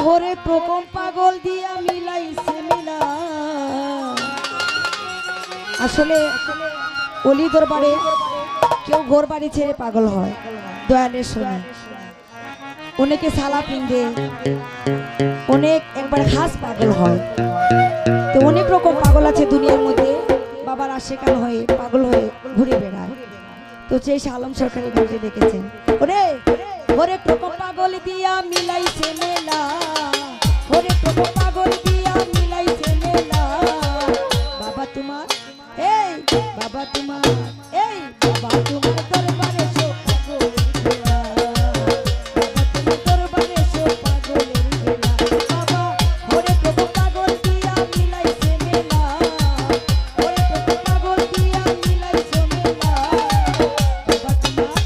হরে প্রকম পাগল দিয়া মিলাইছে মিলা। আসলে অলি দরবারে কেউ ঘর বাড়ি ছেড়ে পাগল হয় দয়ালের শুনে, অনেকে সালা পিন্দে, অনেক একবার খাস পাগল হয়। তো অনেক রকম পাগল আছে দুনিয়ার মধ্যে, বাবার আশেকান হয়ে পাগল হয়ে ঘুরে বেড়ায়। তো সেই আলম সরকারি গানটি দেখেছেন, ওরে ওরে প্রকম পাগল দিয়া মিলাইছে মেলা, ওরে প্রকম পাগল দিয়া মিলাইছে মেলা। বাবা তোমার এই বাবা তোমার এই বাবা তোমার দরবারে সব পাগলের খেলা, বাবা তোমার দরবারে সব পাগলের খেলা। বাবা ওরে প্রকম পাগল দিয়া মিলাইছে মেলা, ওরে প্রকম পাগল দিয়া মিলাইছে মেলা। বাবা তোমার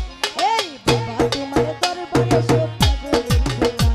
এই বাবা তোমার দরবারে সব পাগলের খেলা।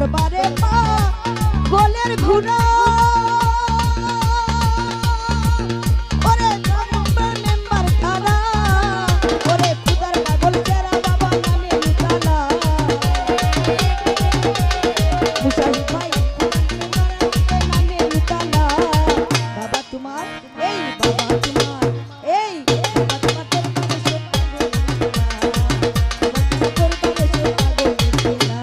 দরবারে পা গোলের ঘুরা ওরে মেম্বার মেম্বার খারা ওরে খুদার পাগল কেরা বাবা নামে লুকানা মুশাহিদ ভাই নামে লুকানা বাবা তোমার এই বাবা তোমার এই বাবা তোমার দরবারে সে পাগল না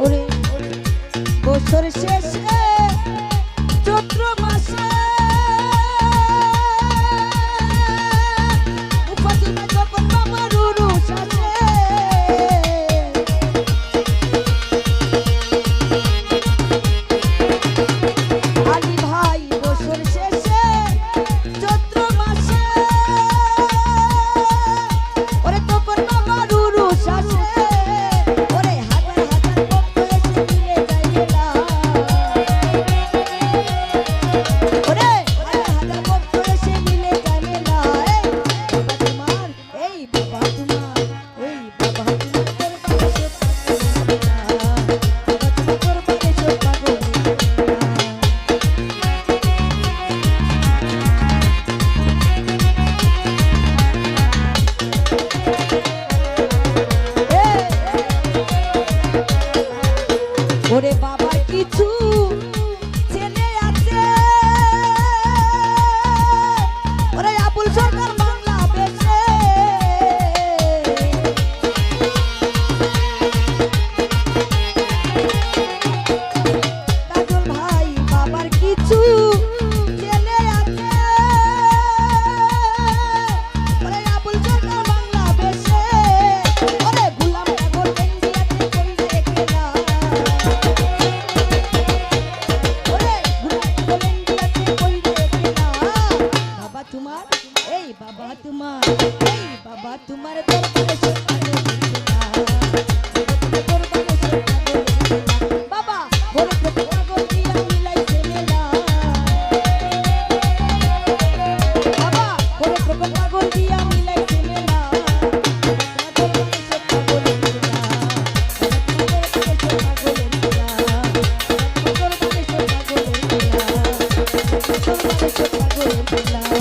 ওরে বছর শেষে চৈত্র মাসে ফাতিমা যখন বাবার উরুস আসে আলী ভাই বছর শেষে চৈত্র মাসে ওরে তখন বাবার উরুস আসে ওরে হাজার হাজার ভক্ত এসে মিলে যায় মেলা ওরে হাজার হাজার ভক্ত এসে মিলে যায় মেলা এই বাবা তোমার এই বাবা তোমার দরবারে সে পাগল ওরে বাবার কিছু ছেলে আছে ওরে আবুল সরকার বাংলাদেশে কাজল ভাই বাবার কিছু ছেলে আছে ওরে আবুল সরকার বাংলাদেশে ওরে গুলাম পাগল ইন্ডিয়াতে কইলে খেলা ওরে গুলাম পাগল ইন্ডিয়াতে কইলে খেলা বাবা তোমার এই বাবা তোমার এই বাবা তোমার দরবারে সে পাগল দরবারে সে পাগল বাবা ঘরে থেকে পাগল দিয়া মিলাইছে মেলা বাবা ঘরে থেকে পাগল দিয়া মিলাইছে মেলা দরবারে সে পাগল দরবারে সে পাগল দরবারে সে পাগল দরবারে সে পাগল